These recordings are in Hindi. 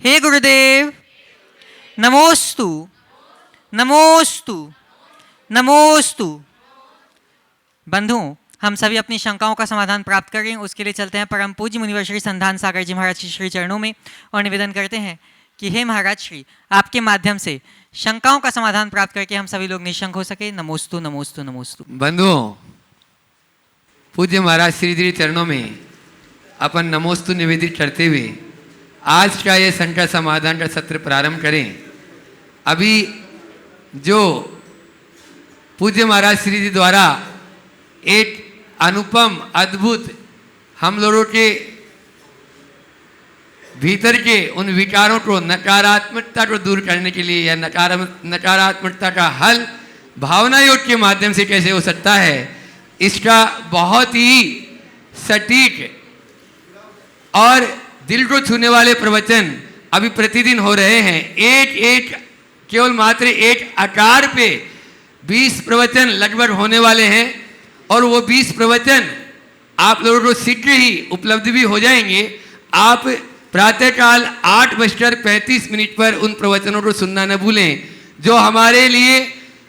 हे गुरुदेव, नमोस्तु नमोस्तु नमोस्तु। बंधुओं, हम सभी अपनी शंकाओं का समाधान प्राप्त करें, उसके लिए चलते हैं परम पूज्य मुनिवर श्री संधान सागर जी महाराज के श्री चरणों में और निवेदन करते हैं कि हे महाराज श्री, आपके माध्यम से शंकाओं का समाधान प्राप्त करके हम सभी लोग निशंक हो सके। नमोस्तु नमोस्तु नमोस्तु। बंधुओं, पूज्य महाराज श्री जी चरणों में अपन नमोस्तु निवेदित करते हुए आज का ये शंका समाधान का सत्र प्रारंभ करें। अभी जो पूज्य महाराज श्री जी द्वारा एक अनुपम अद्भुत हम लोगों के भीतर के उन विकारों को, नकारात्मकता को दूर करने के लिए या नकारात्मकता का हल भावना योग के माध्यम से कैसे हो सकता है, इसका बहुत ही सटीक और दिल को छूने वाले प्रवचन अभी प्रतिदिन हो रहे हैं। एक केवल मात्र एक आकार पे 20 प्रवचन लगभग होने वाले हैं और वो 20 प्रवचन आप लोगों को शीघ्र ही उपलब्ध भी हो जाएंगे। आप प्रातःकाल 8:35 पर उन प्रवचनों को सुनना न भूलें, जो हमारे लिए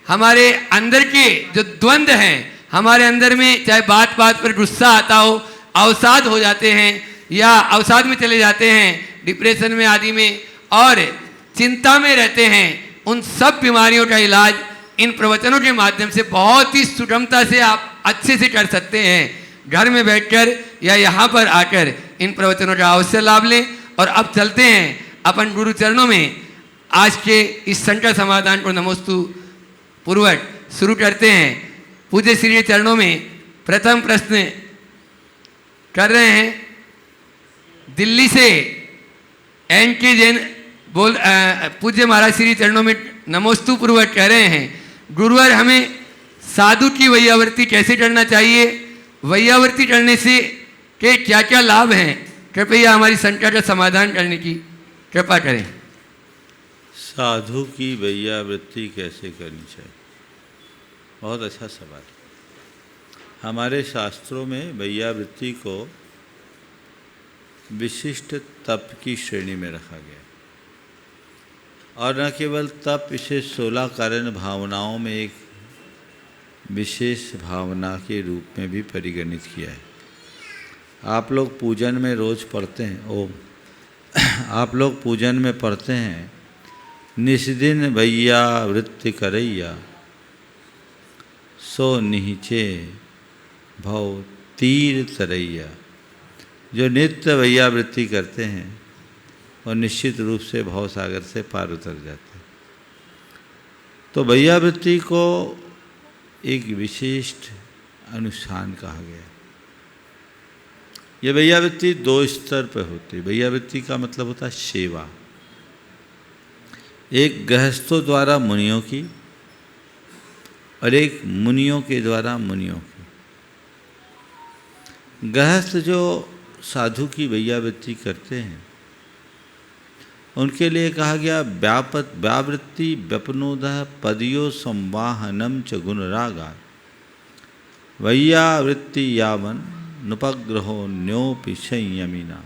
हमारे अंदर के जो द्वंद्व हैं, हमारे अंदर में चाहे बात बात पर गुस्सा आता हो, अवसाद हो जाते हैं या अवसाद में चले जाते हैं, डिप्रेशन में आदि में और चिंता में रहते हैं, उन सब बीमारियों का इलाज इन प्रवचनों के माध्यम से बहुत ही सुगमता से आप अच्छे से कर सकते हैं। घर में बैठकर या यहाँ पर आकर इन प्रवचनों का अवश्य लाभ लें। और अब चलते हैं अपन गुरु चरणों में, आज के इस शंका समाधान को नमोस्तु पूर्वक शुरू करते हैं। पूज्य श्री के चरणों में प्रथम प्रश्न कर रहे हैं, दिल्ली से एन के जैन पूज्य महाराज श्री चरणों में नमोस्तु पूर्वक कह रहे हैं, गुरुवर हमें साधु की वैयावर्ती कैसे करना चाहिए, वैयावर्ती करने से के क्या क्या लाभ हैं, कृपया हमारी शंका का समाधान करने की कृपा करें। साधु की वैयावृत्ति कैसे करनी चाहिए, बहुत अच्छा सवाल। हमारे शास्त्रों में वैयावृत्ति को विशिष्ट तप की श्रेणी में रखा गया और न केवल तप, इसे 16 कारण भावनाओं में एक विशेष भावना के रूप में भी परिगणित किया है। आप लोग पूजन में रोज पढ़ते हैं, आप लोग पूजन में पढ़ते हैं, निस्दिन वैयावृत्ति करैया सो निहिचे भव तीर तरैया। जो नित्य वैयावृत्ति करते हैं और निश्चित रूप से भव सागर से पार उतर जाते हैं। तो वैयावृत्ति को एक विशिष्ट अनुष्ठान कहा गया। यह वैयावृत्ति 2 स्तर पर होती है। वैयावृत्ति का मतलब होता है सेवा, एक गृहस्थों द्वारा मुनियों की और एक मुनियों के द्वारा मुनियों की। गृहस्थ जो साधु की वैयावृत्ति करते हैं उनके लिए कहा गया, व्यावृत्ति व्यपनोदः पदयो संवाहनम च गुणरागा वैयावृत्ति यावन नुपग्रहो न्योपि संयमिना।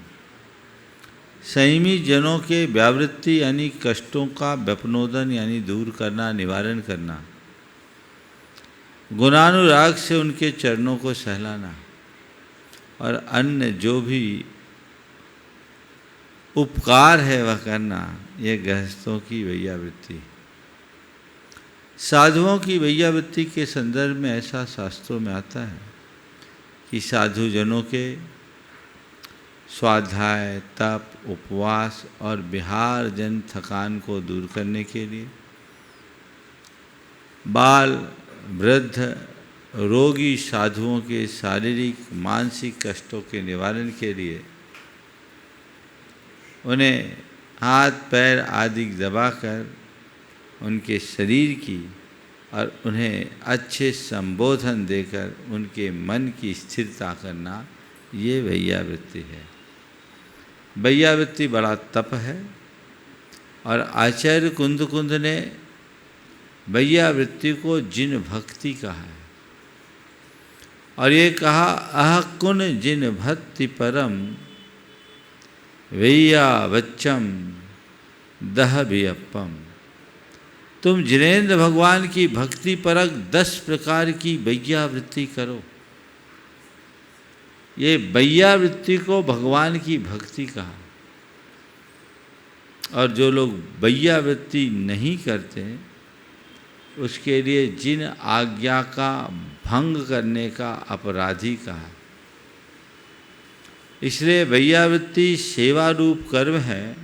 संयमी जनों के व्यावृत्ति यानी कष्टों का व्यपनोदन यानी दूर करना, निवारण करना, गुणानुराग से उनके चरणों को सहलाना और अन्य जो भी उपकार है वह करना, यह गृहस्थों की वैयावृत्ति। साधुओं की वैयावृत्ति के संदर्भ में ऐसा शास्त्रों में आता है कि साधु जनों के स्वाध्याय, तप, उपवास और विहार जन थकान को दूर करने के लिए, बाल, वृद्ध, रोगी साधुओं के शारीरिक मानसिक कष्टों के निवारण के लिए उन्हें हाथ पैर आदि दबाकर उनके शरीर की और उन्हें अच्छे संबोधन देकर उनके मन की स्थिरता करना, ये वैयावृत्ति है। वैयावृत्ति बड़ा तप है और आचार्य कुंद ने वैयावृत्ति को जिन भक्ति कहा है और ये कहा, अह कुन जिन भक्ति परम वैयावच्चम दह भी अपम। तुम जिनेंद्र भगवान की भक्ति परक 10 प्रकार की वैयावृत्ति करो। ये वैयावृत्ति को भगवान की भक्ति कहा। और जो लोग वैयावृत्ति नहीं करते उसके लिए जिन आज्ञा का भंग करने का अपराधी कहा। इसलिए वैयावृत्ति सेवा रूप कर्म है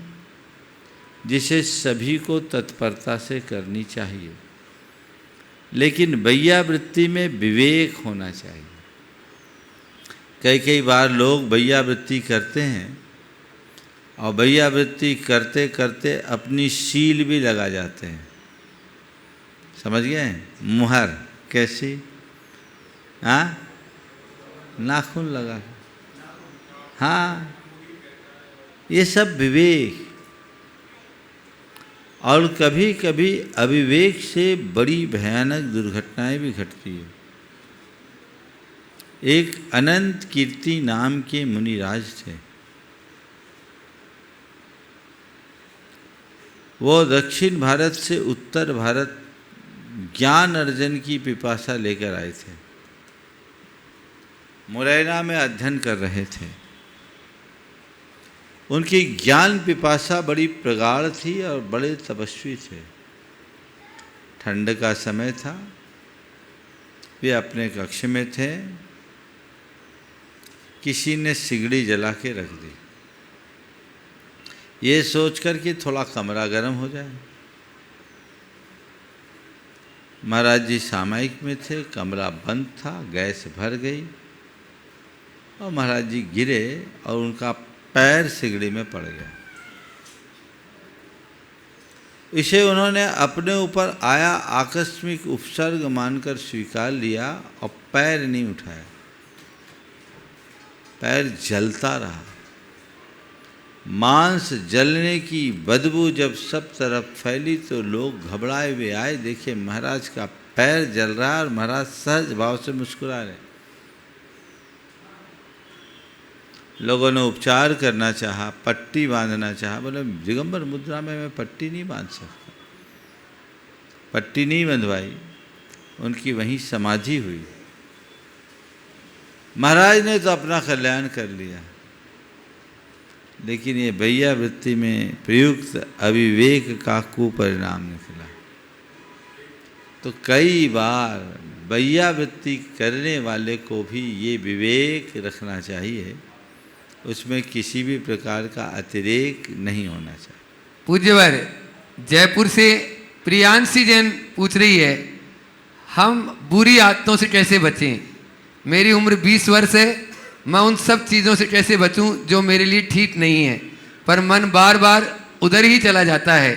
जिसे सभी को तत्परता से करनी चाहिए, लेकिन वैयावृत्ति में विवेक होना चाहिए। कई बार लोग वैयावृत्ति करते हैं और वैयावृत्ति करते करते अपनी सील भी लगा जाते हैं। समझ गए? मुहर कैसी? हाँ, नाखून लगा। हाँ, ये सब विवेक। और कभी कभी अविवेक से बड़ी भयानक दुर्घटनाएं भी घटती है। एक अनंत कीर्ति नाम के मुनिराज थे। वो दक्षिण भारत से उत्तर भारत ज्ञान अर्जन की पिपासा लेकर आए थे। मुरैना में अध्ययन कर रहे थे। उनकी ज्ञान पिपासा बड़ी प्रगाढ़ थी और बड़े तपस्वी थे। ठंड का समय था, वे अपने कक्ष में थे। किसी ने सिगड़ी जला के रख दी, ये सोचकर कि थोड़ा कमरा गर्म हो जाए। महाराज जी सामायिक में थे, कमरा बंद था, गैस भर गई और महाराज जी गिरे और उनका पैर सिगड़ी में पड़ गया। इसे उन्होंने अपने ऊपर आया आकस्मिक उपसर्ग मानकर स्वीकार लिया और पैर नहीं उठाया। पैर जलता रहा। मांस जलने की बदबू जब सब तरफ फैली तो लोग घबराए हुए आए। देखिए महाराज का पैर जल रहा है और महाराज सहज भाव से मुस्कुरा रहे। लोगों ने उपचार करना चाहा, पट्टी बांधना चाहा। बोले दिगंबर मुद्रा में मैं पट्टी नहीं बांध सकता। पट्टी नहीं बंधवाई, उनकी वहीं समाधि हुई। महाराज ने तो अपना कल्याण कर लिया, लेकिन ये वैयावृत्ति में प्रयुक्त अविवेक का कुपरिणाम निकला। तो कई बार वैयावृत्ति करने वाले को भी ये विवेक रखना चाहिए, उसमें किसी भी प्रकार का अतिरेक नहीं होना चाहिए। पूज्यवर, जयपुर से प्रियांशी जैन पूछ रही है, हम बुरी आदतों से कैसे बचें? मेरी उम्र 20 वर्ष है, मैं उन सब चीज़ों से कैसे बचूं जो मेरे लिए ठीक नहीं है, पर मन बार बार उधर ही चला जाता है।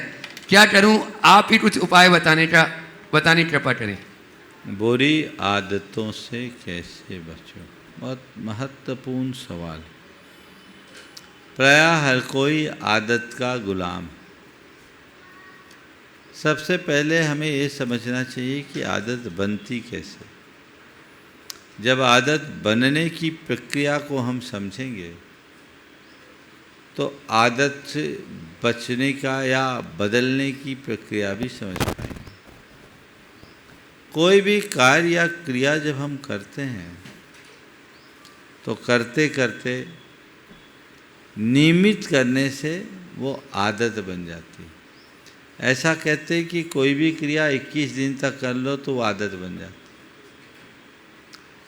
क्या करूं? आप ही कुछ उपाय बताने की कृपा करें। बुरी आदतों से कैसे बचो, बहुत महत्वपूर्ण सवाल। प्रायः हर कोई आदत का गुलाम। सबसे पहले हमें ये समझना चाहिए कि आदत बनती कैसे। जब आदत बनने की प्रक्रिया को हम समझेंगे तो आदत से बचने का या बदलने की प्रक्रिया भी समझ पाएंगे। कोई भी कार्य या क्रिया जब हम करते हैं तो करते करते नियमित करने से वो आदत बन जाती है। ऐसा कहते हैं कि कोई भी क्रिया 21 दिन तक कर लो तो वो आदत बन जाती है।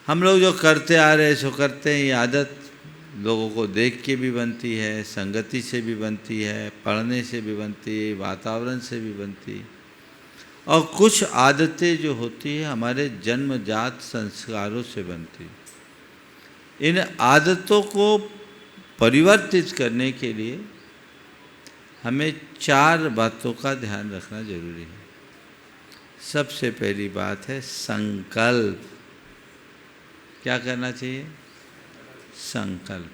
हम लोग जो करते आ रहे सो करते हैं। ये आदत लोगों को देख के भी बनती है, संगति से भी बनती है, पढ़ने से भी बनती है, वातावरण से भी बनती है। और कुछ आदतें जो होती है हमारे जन्मजात संस्कारों से बनती है। इन आदतों को परिवर्तित करने के लिए हमें 4 बातों का ध्यान रखना जरूरी है। सबसे पहली बात है संकल्प। क्या करना चाहिए? संकल्प।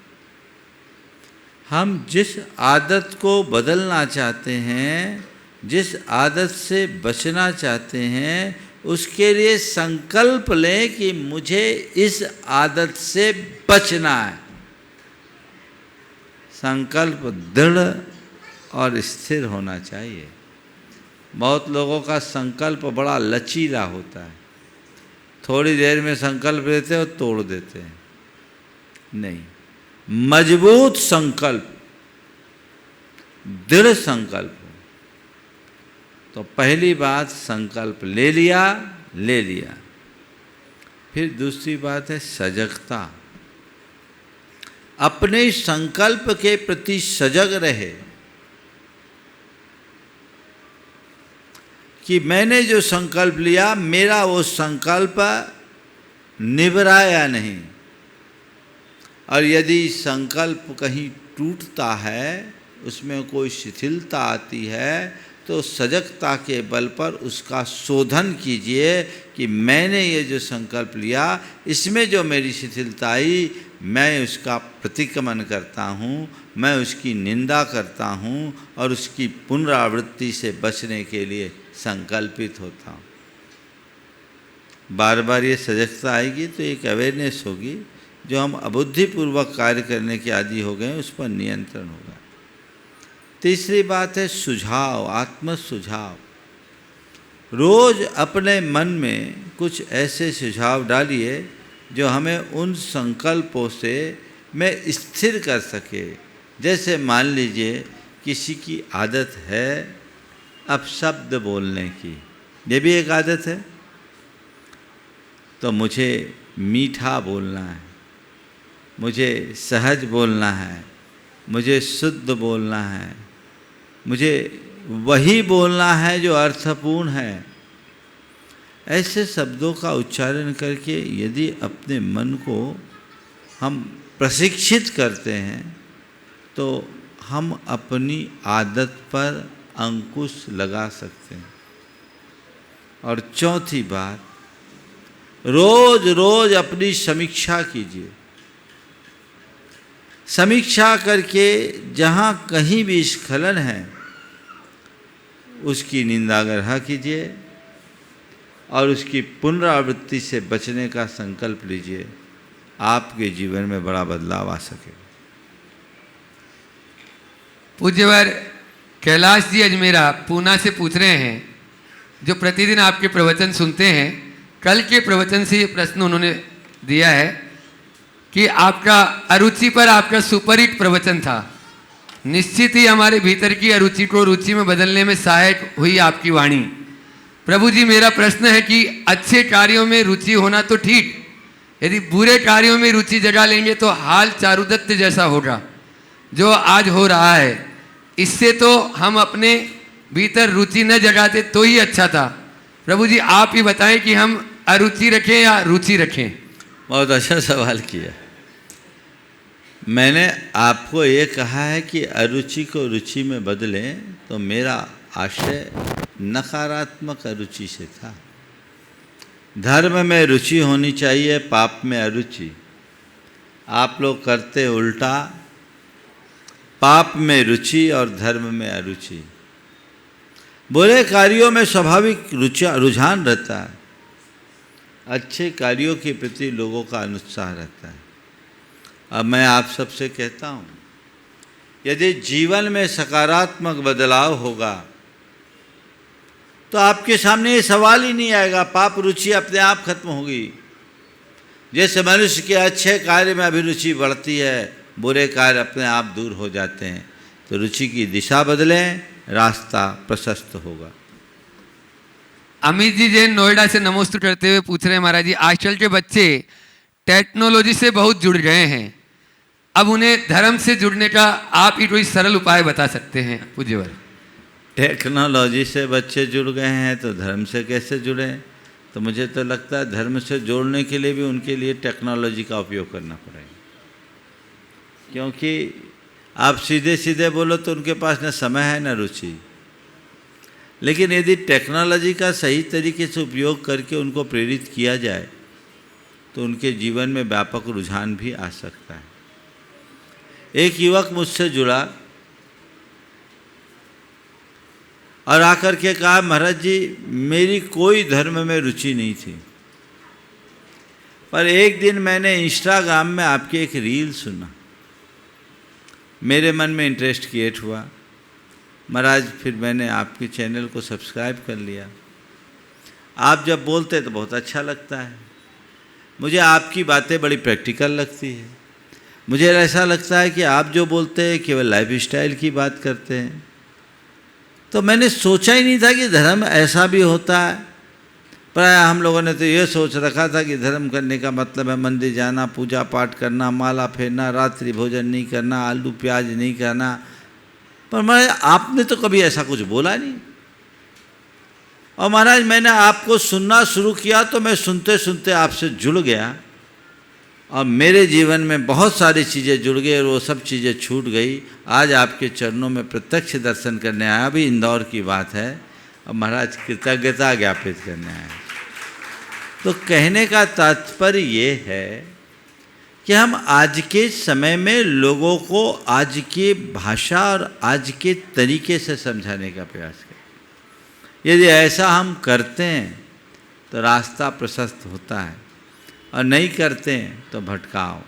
हम जिस आदत को बदलना चाहते हैं, जिस आदत से बचना चाहते हैं, उसके लिए संकल्प लें कि मुझे इस आदत से बचना है। संकल्प दृढ़ और स्थिर होना चाहिए। बहुत लोगों का संकल्प बड़ा लचीला होता है, थोड़ी देर में संकल्प लेते हैं और तोड़ देते हैं। नहीं, मजबूत संकल्प, दृढ़ संकल्प हो। तो पहली बात संकल्प ले लिया। फिर दूसरी बात है सजगता। अपने संकल्प के प्रति सजग रहे कि मैंने जो संकल्प लिया, मेरा वो संकल्प निभरा या नहीं। और यदि संकल्प कहीं टूटता है, उसमें कोई शिथिलता आती है, तो सजगता के बल पर उसका शोधन कीजिए कि मैंने ये जो संकल्प लिया, इसमें जो मेरी शिथिलता आई, मैं उसका प्रतिक्रमण करता हूँ, मैं उसकी निंदा करता हूँ और उसकी पुनरावृत्ति से बचने के लिए संकल्पित होता हूँ। बार बार ये सजगता आएगी तो एक अवेयरनेस होगी, जो हम अबुद्धिपूर्वक कार्य करने के आदी हो गए, उस पर नियंत्रण होगा। तीसरी बात है सुझाव, आत्म सुझाव। रोज अपने मन में कुछ ऐसे सुझाव डालिए जो हमें उन संकल्पों से में स्थिर कर सके। जैसे मान लीजिए किसी की आदत है अपशब्द बोलने की, ये भी एक आदत है, तो मुझे मीठा बोलना है, मुझे सहज बोलना है, मुझे शुद्ध बोलना है, मुझे वही बोलना है जो अर्थपूर्ण है। ऐसे शब्दों का उच्चारण करके यदि अपने मन को हम प्रशिक्षित करते हैं, तो हम अपनी आदत पर अंकुश लगा सकते हैं। और चौथी बात, रोज रोज अपनी समीक्षा कीजिए। समीक्षा करके जहाँ कहीं भी स्खलन है, उसकी निंदाग्रह कीजिए और उसकी पुनरावृत्ति से बचने का संकल्प लीजिए। आपके जीवन में बड़ा बदलाव आ सके। पूज्यवर कैलाश जी अजमेरा पूना से पूछ रहे हैं, जो प्रतिदिन आपके प्रवचन सुनते हैं, कल के प्रवचन से ये प्रश्न उन्होंने दिया है कि आपका अरुचि पर आपका सुपरहिट प्रवचन था। निश्चित ही हमारे भीतर की अरुचि को रुचि में बदलने में सहायक हुई आपकी वाणी। प्रभु जी, मेरा प्रश्न है कि अच्छे कार्यों में रुचि होना तो ठीक, यदि बुरे कार्यों में रुचि जगा लेंगे तो हाल चारुदत्त जैसा होगा जो आज हो रहा है। इससे तो हम अपने भीतर रुचि न जगाते तो ही अच्छा था। प्रभु जी, आप ही बताएं कि हम अरुचि रखें या रुचि रखें। बहुत अच्छा सवाल किया। मैंने आपको ये कहा है कि अरुचि को रुचि में बदलें, तो मेरा आशय नकारात्मक अरुचि से था। धर्म में रुचि होनी चाहिए, पाप में अरुचि। आप लोग करते उल्टा, पाप में रुचि और धर्म में अरुचि। बुरे कार्यों में स्वाभाविक रुझान रहता है, अच्छे कार्यों के प्रति लोगों का अनुत्साह रहता है। अब मैं आप सबसे कहता हूँ, यदि जीवन में सकारात्मक बदलाव होगा तो आपके सामने ये सवाल ही नहीं आएगा, पाप रुचि अपने आप खत्म होगी। जैसे मनुष्य के अच्छे कार्य में अभिरुचि बढ़ती है, बुरे कार्य अपने आप दूर हो जाते हैं। तो रुचि की दिशा बदलें, रास्ता प्रशस्त होगा। अमित जी जैन नोएडा से नमोस्तु करते हुए पूछ रहे हैं, महाराज जी, आजकल के बच्चे टेक्नोलॉजी से बहुत जुड़ गए हैं, अब उन्हें धर्म से जुड़ने का आप ही कोई सरल उपाय बता सकते हैं पूज्यवर? टेक्नोलॉजी से बच्चे जुड़ गए हैं तो धर्म से कैसे जुड़े? तो मुझे तो लगता है धर्म से जोड़ने के लिए भी उनके लिए टेक्नोलॉजी का उपयोग करना पड़ेगा। क्योंकि आप सीधे सीधे बोलो तो उनके पास न समय है न रुचि। लेकिन यदि टेक्नोलॉजी का सही तरीके से उपयोग करके उनको प्रेरित किया जाए तो उनके जीवन में व्यापक रुझान भी आ सकता है। एक युवक मुझसे जुड़ा और आकर के कहा, महाराज जी, मेरी कोई धर्म में रुचि नहीं थी, पर एक दिन मैंने इंस्टाग्राम में आपकी एक रील सुना, मेरे मन में इंटरेस्ट क्रिएट हुआ महाराज फिर मैंने आपके चैनल को सब्सक्राइब कर लिया। आप जब बोलते तो बहुत अच्छा लगता है, मुझे आपकी बातें बड़ी प्रैक्टिकल लगती है। मुझे ऐसा लगता है कि आप जो बोलते हैं केवल लाइफ स्टाइल की बात करते हैं। तो मैंने सोचा ही नहीं था कि धर्म ऐसा भी होता है। प्राय हम लोगों ने तो ये सोच रखा था कि धर्म करने का मतलब है मंदिर जाना, पूजा पाठ करना, माला फेरना, रात्रि भोजन नहीं करना, आलू प्याज नहीं करना। पर महाराज आपने तो कभी ऐसा कुछ बोला नहीं। और महाराज मैंने आपको सुनना शुरू किया तो मैं सुनते सुनते आपसे जुड़ गया और मेरे जीवन में बहुत सारी चीज़ें जुड़ गई और वो सब चीज़ें छूट गई। आज आपके चरणों में प्रत्यक्ष दर्शन करने आया, अभी इंदौर की बात है, और महाराज कृतज्ञता ज्ञापित करने आया। तो कहने का तात्पर्य ये है कि हम आज के समय में लोगों को आज की भाषा और आज के तरीके से समझाने का प्रयास करें। यदि ऐसा हम करते हैं तो रास्ता प्रशस्त होता है, और नहीं करते हैं तो भटकाव।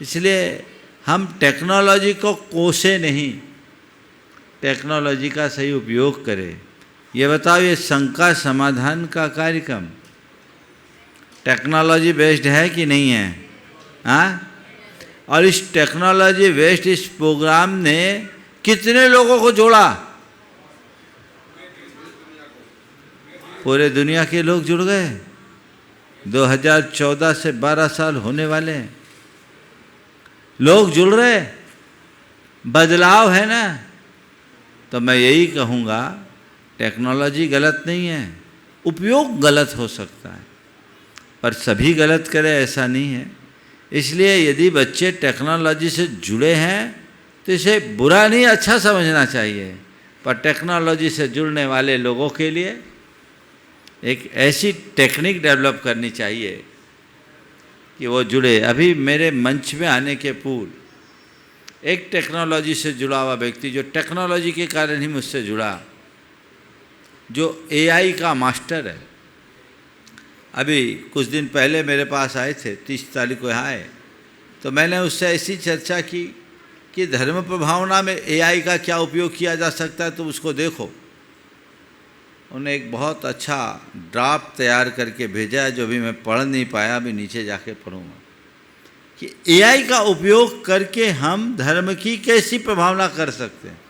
इसलिए हम टेक्नोलॉजी को कोसे नहीं, टेक्नोलॉजी का सही उपयोग करें। ये बताओ, ये शंका समाधान का कार्यक्रम टेक्नोलॉजी बेस्ड है कि नहीं है? हाँ? और इस टेक्नोलॉजी बेस्ड इस प्रोग्राम ने कितने लोगों को जोड़ा? पूरे दुनिया के लोग जुड़ गए। 2014 से 12 साल होने वाले हैं, लोग जुड़ रहे, बदलाव है ना। तो मैं यही कहूँगा, टेक्नोलॉजी गलत नहीं है, उपयोग गलत हो सकता है, पर सभी गलत करें ऐसा नहीं है। इसलिए यदि बच्चे टेक्नोलॉजी से जुड़े हैं तो इसे बुरा नहीं, अच्छा समझना चाहिए। पर टेक्नोलॉजी से जुड़ने वाले लोगों के लिए एक ऐसी टेक्निक डेवलप करनी चाहिए कि वो जुड़े। अभी मेरे मंच में आने के पूर्व एक टेक्नोलॉजी से जुड़ा हुआ व्यक्ति, जो टेक्नोलॉजी के कारण ही मुझसे जुड़ा, जो एआई का मास्टर है, अभी कुछ दिन पहले मेरे पास आए थे, 30 तारीख को यहाँ आए। तो मैंने उससे ऐसी चर्चा की कि धर्म प्रभावना में एआई का क्या उपयोग किया जा सकता है, तो उसको देखो। उन्हें एक बहुत अच्छा ड्राफ्ट तैयार करके भेजा है, जो भी मैं पढ़ नहीं पाया, अभी नीचे जाके पढ़ूंगा, कि एआई का उपयोग करके हम धर्म की कैसी प्रभावना कर सकते हैं।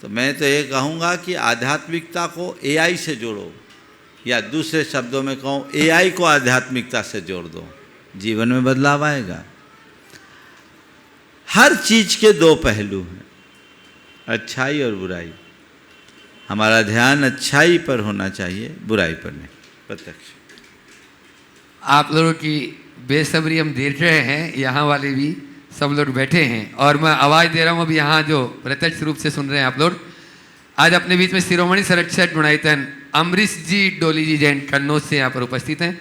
तो मैं तो ये कहूँगा कि आध्यात्मिकता को एआई से जोड़ो, या दूसरे शब्दों में कहूँ, एआई को आध्यात्मिकता से जोड़ दो, जीवन में बदलाव आएगा। हर चीज़ के दो पहलू हैं, अच्छाई और बुराई। हमारा ध्यान अच्छाई पर होना चाहिए, बुराई पर नहीं। प्रत्यक्ष आप लोगों की बेसब्री हम देख रहे हैं, यहाँ वाले भी सब लोग बैठे हैं, और मैं आवाज़ दे रहा हूँ अभी यहाँ जो प्रत्यक्ष रूप से सुन रहे हैं आप लोग। आज अपने बीच में शिरोमणि संरक्षक गुणायतन अमरीश जी डोली जी जैन कन्नौज से यहाँ पर उपस्थित हैं।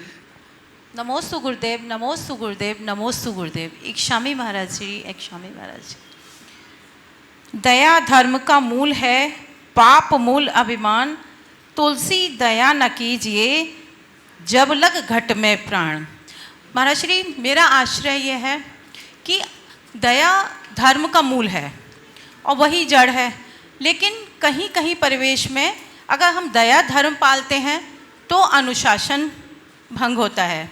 नमोस्तु गुरुदेव, नमोस्तु गुरुदेव, नमोस्तु गुरुदेव। एक स्वामी महाराज जी, एक स्वामी महाराज जी। दया धर्म का मूल है, पाप मूल अभिमान, तुलसी दया न कीजिए, जब लग घट में प्राण। महाराज श्री, मेरा आश्रय यह है कि दया धर्म का मूल है और वही जड़ है, लेकिन कहीं कहीं परिवेश में अगर हम दया धर्म पालते हैं तो अनुशासन भंग होता है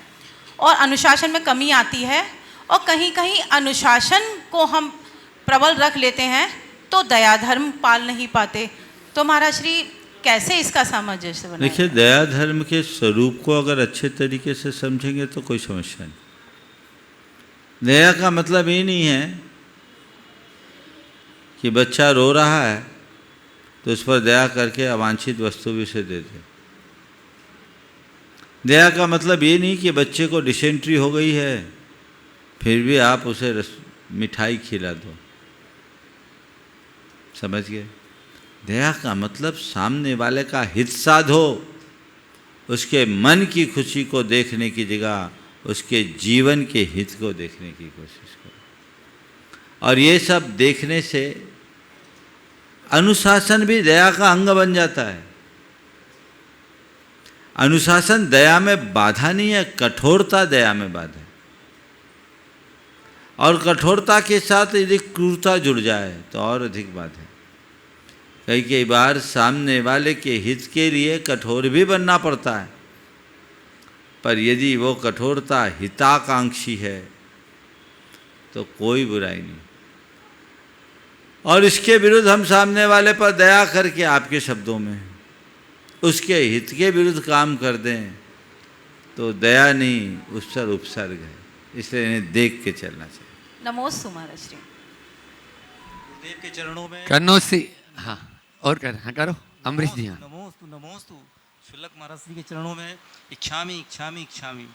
और अनुशासन में कमी आती है, और कहीं कहीं अनुशासन को हम प्रबल रख लेते हैं तो दया धर्म पाल नहीं पाते। तो महाराज श्री, कैसे इसका सामंजस्य बनाएं? देखिए, दया धर्म के स्वरूप को अगर अच्छे तरीके से समझेंगे तो कोई समस्या नहीं। दया का मतलब ये नहीं है कि बच्चा रो रहा है तो उस पर दया करके अवांछित वस्तु भी उसे दे दे। दया का मतलब ये नहीं कि बच्चे को डिसेंट्री हो गई है फिर भी आप उसे मिठाई खिला दो। समझ गए? दया का मतलब सामने वाले का हित साधो, उसके मन की खुशी को देखने की जगह उसके जीवन के हित को देखने की कोशिश करो। और ये सब देखने से अनुशासन भी दया का अंग बन जाता है। अनुशासन दया में बाधा नहीं है, कठोरता दया में बाधा है। और कठोरता के साथ यदि क्रूरता जुड़ जाए तो और अधिक बाधा है। कई बार सामने वाले के हित के लिए कठोर भी बनना पड़ता है, पर यदि वो कठोरता हिताकांक्षी है तो कोई बुराई नहीं। और इसके विरुद्ध हम सामने वाले पर दया करके आपके शब्दों में उसके हित के विरुद्ध काम कर दें तो दया नहीं, उस पर उपसर्ग है, इसलिए इन्हें देख के चलना चाहिए। नमोस्तु महाराज श्री। गुरुदेव के चरणों में कन्नौज से, हाँ और कर, हाँ करो अमरीश जी। हाँ नमोस्तु नमोस्तु शुल्लक महाराज जी के चरणों में इच्छामी इच्छामी इच्छामी।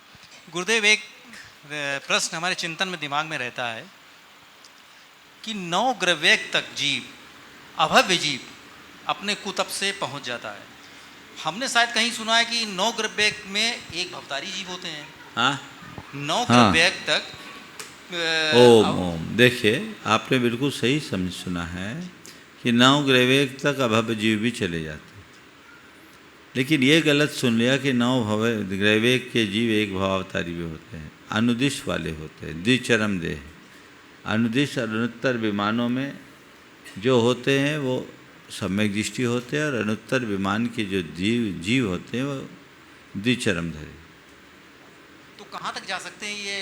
गुरुदेव, एक प्रश्न हमारे चिंतन में दिमाग में रहता है कि 9 ग्रहवेग तक जीव, अभव्य जीव अपने कुतब से पहुंच जाता है। हमने शायद कहीं सुना है कि 9 ग्रहवेग में एक भवतारी जीव होते हैं। हाँ 9 ग्रहवेग तक ओम ओम। देखिए, आपने बिल्कुल सही समझ सुना है कि 9 ग्रहवेग तक अभव्य जीव भी चले जाते हैं, लेकिन ये गलत सुन लिया कि 9 ग्रहवेग के जीव एक भावावतारी भी होते हैं, अनुदिश वाले होते हैं, द्विचरम देह। अनुदिश और अनुत्तर विमानों में जो होते हैं वो सम्यक दृष्टि होते हैं, और अनुत्तर विमान के जो जीव होते हैं वो द्विचरम धरे। तो कहाँ तक जा सकते हैं ये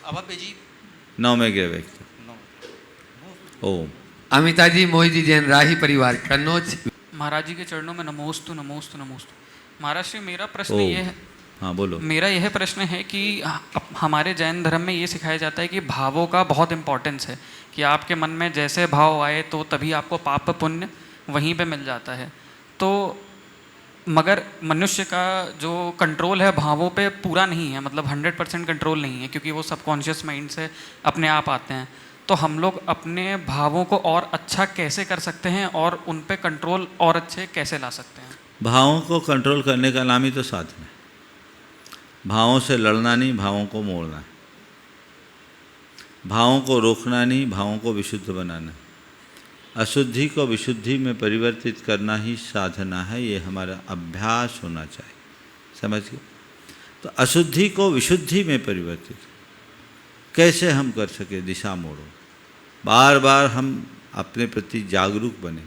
अभव्य जीव? 9वें ग्रहवेग तक। 9। ओम। अमिता जी, मोहित जी, जैन राही परिवार, कन्नौज। महाराज जी के चरणों में नमोस्तु नमोस्तु नमोस्तु। महाराज श्री, मेरा प्रश्न ओम। ये है, हाँ बोलो। मेरा यह प्रश्न है कि हमारे जैन धर्म में ये सिखाया जाता है कि भावों का बहुत इम्पोर्टेंस है, कि आपके मन में जैसे भाव आए तो तभी आपको पाप पुण्य वहीं पे मिल जाता है। तो मगर मनुष्य का जो कंट्रोल है भावों पे पूरा नहीं है, मतलब 100% कंट्रोल नहीं है, क्योंकि वो सबकॉन्शियस माइंड से अपने आप आते हैं। तो हम लोग अपने भावों को और अच्छा कैसे कर सकते हैं और उन पे कंट्रोल और अच्छे कैसे ला सकते हैं? भावों को कंट्रोल करने का नाम ही तो साधन है। भावों से लड़ना नहीं, भावों को मोड़ना है। भावों को रोकना नहीं, भावों को विशुद्ध बनाना है। अशुद्धि को विशुद्धि में परिवर्तित करना ही साधना है, ये हमारा अभ्यास होना चाहिए। समझ गए? तो अशुद्धि को विशुद्धि में परिवर्तित कैसे हम कर सके? दिशा मोड़ो। बार बार हम अपने प्रति जागरूक बने,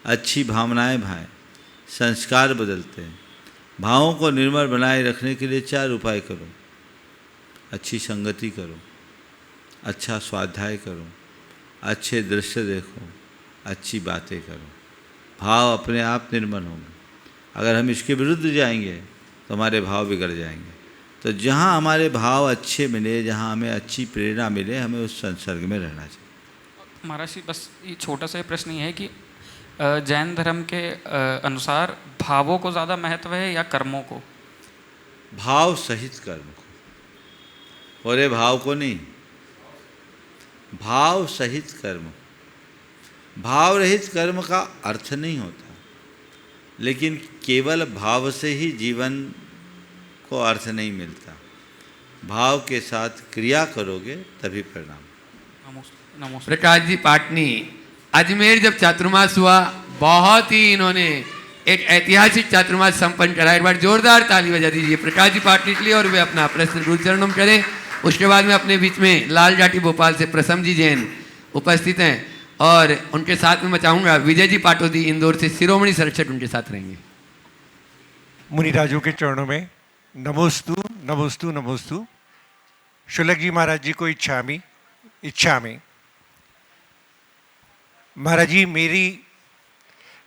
अच्छी भावनाएं भाएं, संस्कार बदलते हैं। भावों को निर्मल बनाए रखने के लिए 4 उपाय करो। अच्छी संगति करो, अच्छा स्वाध्याय करो, अच्छे दृश्य देखो, अच्छी बातें करो। भाव अपने आप निर्मल होंगे। अगर हम इसके विरुद्ध जाएंगे तो हमारे भाव बिगड़ जाएंगे। तो जहाँ हमारे भाव अच्छे मिले, जहाँ हमें अच्छी प्रेरणा मिले, हमें उस संसर्ग में रहना चाहिए। महाराज जी, बस ये छोटा सा प्रश्न ये है कि जैन धर्म के अनुसार भावों को ज़्यादा महत्व है या कर्मों को? भाव सहित कर्म को, और भाव को नहीं, भाव सहित कर्म। भाव रहित कर्म का अर्थ नहीं होता, लेकिन केवल भाव से ही जीवन को अर्थ नहीं मिलता। भाव के साथ क्रिया करोगे तभी परिणाम। नमोस्तु। प्रकाश जी पाटनी, अजमेर जब चातुर्मास हुआ, बहुत ही इन्होंने एक ऐतिहासिक चातुर्मास संपन्न करा। एक बार जोरदार ताली बजा दीजिए प्रकाश जी पाटनी के लिए, और वे अपना प्रश्न गुरु चरणों में करें। उसके बाद में अपने बीच में लाल जाटी भोपाल से प्रसम जी जैन उपस्थित हैं, और उनके साथ में मैं चाहूँगा विजय जी पाटोदी इंदौर से शिरोमणि संरक्षक उनके साथ रहेंगे। मुनिराजों के चरणों में नमोस्तु नमोस्तु नमोस्तु। शुल्लक जी महाराज जी को इच्छामी इच्छामी। महाराज जी,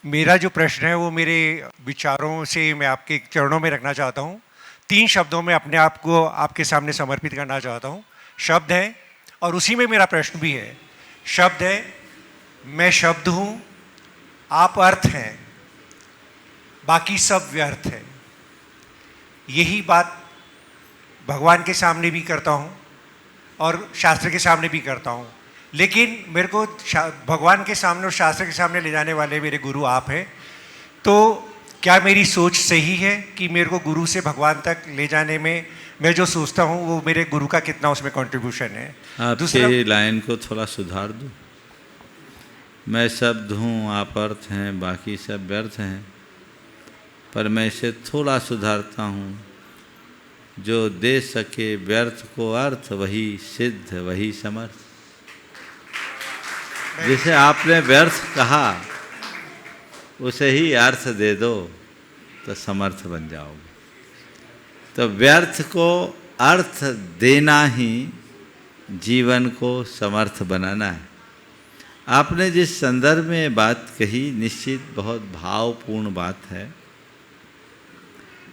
मेरा जो प्रश्न है वो मेरे विचारों से मैं आपके चरणों में रखना चाहता हूँ। 3 शब्दों में अपने आप को आपके सामने समर्पित करना चाहता हूँ। शब्द है, और उसी में मेरा प्रश्न भी है। शब्द है, मैं शब्द हूँ, आप अर्थ हैं, बाकी सब व्यर्थ है। यही बात भगवान के सामने भी करता हूँ और शास्त्र के सामने भी करता हूँ, लेकिन मेरे को भगवान के सामने और शास्त्र के सामने ले जाने वाले मेरे गुरु आप हैं। तो क्या मेरी सोच सही है कि मेरे को गुरु से भगवान तक ले जाने में मैं जो सोचता हूँ वो मेरे गुरु का कितना उसमें कंट्रीब्यूशन है? आपकी लाइन को थोड़ा सुधार दो। मैं शब्द हूँ, आप अर्थ हैं, बाकी सब व्यर्थ हैं, पर मैं इसे थोड़ा सुधारता हूँ। जो दे सके व्यर्थ को अर्थ, वही सिद्ध, वही समर्थ। जैसे आपने व्यर्थ कहा, उसे ही अर्थ दे दो तो समर्थ बन जाओगे। तो व्यर्थ को अर्थ देना ही जीवन को समर्थ बनाना है। आपने जिस संदर्भ में बात कही निश्चित बहुत भावपूर्ण बात है,